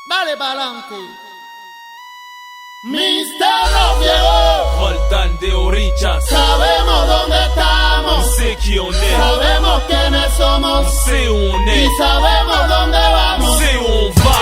Dale pa'lante. Mister nos llegó. Roldán de Orillas. Sabemos dónde estamos. On sait qui on est. Sabemos quiénes somos. On sait où on est. Y sabemos dónde vamos. On sait où on va.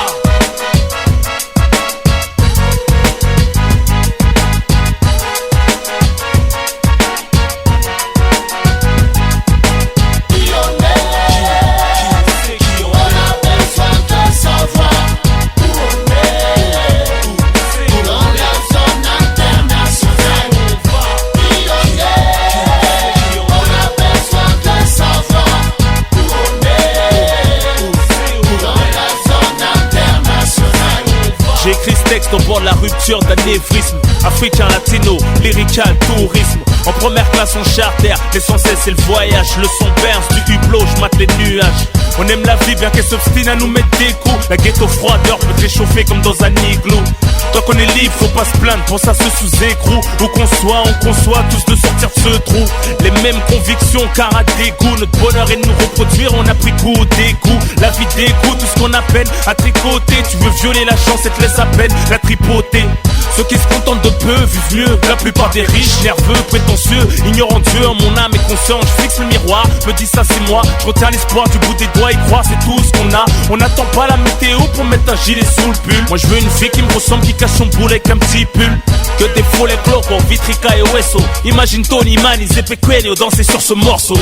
J'écris ce texte au bord de la rupture d'anévrisme. Africain, latino, lyrical, tourisme. En première classe on charter, l'essentiel c'est le voyage. Le son berce du hublot, je mate les nuages. On aime la vie bien qu'elle s'obstine à nous mettre des coups. La ghetto froideur peut te réchauffer comme dans un igloo. Tant qu'on est libre, faut pas se plaindre, pour ça se sous-écrou. Où qu'on soit, on conçoit tous de sortir de ce trou. Les mêmes convictions car à dégoût. Notre bonheur est de nous reproduire, on a pris coup au dégoût. La vie dégoûte, tout ce qu'on a peine à tricoter. Tu veux violer la chance et te laisse à peine la tripoter. Ceux qui se contentent de peu vivent mieux. La plupart des riches, nerveux, prétentieux, ignorant Dieu en mon âme et conscience. Je fixe le miroir, me dis ça c'est moi. Je retiens l'espoir du bout des doigts, y croire c'est tout ce qu'on a. On n'attend pas la météo pour mettre un gilet sous le pull. Moi je veux une fille qui me ressemble, qui cache son boule avec un petit pull. Que des faux les clocos, Vitrica et Oeso. Imagine Tony Mani, Zepe Quelio danser sur ce morceau.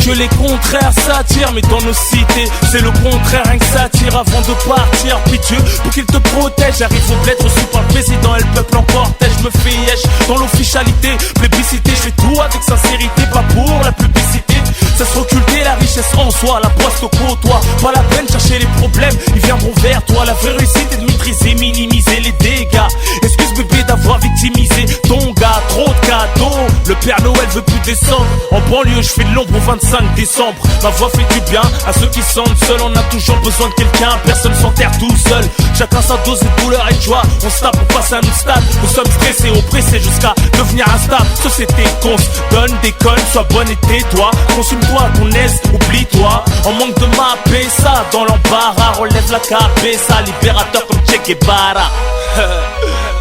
Que les contraires s'attirent, mais dans nos cités c'est le contraire, rien que ça attire. Avant de partir, prie Dieu pour qu'il te protège. J'arrive au bled reçu par le président et le peuple en cortège. Je me fais yèche dans l'officialité, plébiscité. Je fais tout avec sincérité, pas pour la publicité. Ça se occulter la richesse en soi, la poste au côtoie. Pas la peine de chercher les problèmes, ils viendront vers toi. La vraie réussite est de maîtriser, minimiser les dégâts. Excuse bébé d'avoir victimisé ton gars, trop de cadeaux. Le Père Noël veut plus descendre. En banlieue je fais de l'ombre au 25 décembre. Ma voix fait du bien à ceux qui sentent seuls. On a toujours besoin de quelqu'un, personne s'enterre tout seul. Chacun sa dose de douleur et de joie. On se tape pour passer à un autre stade. Nous sommes stressés, oppressés jusqu'à devenir instable. Société qu'on se donne, déconne, sois bonne et tais-toi. Consume-toi à ton aise, oublie-toi. En manque de ma paix, ça dans l'embarras. Relève la cabeza, libérateur comme Che Guevara.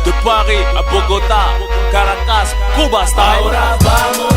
De Paris à Bogota, Caracas, Cuba, hasta ahora vamos.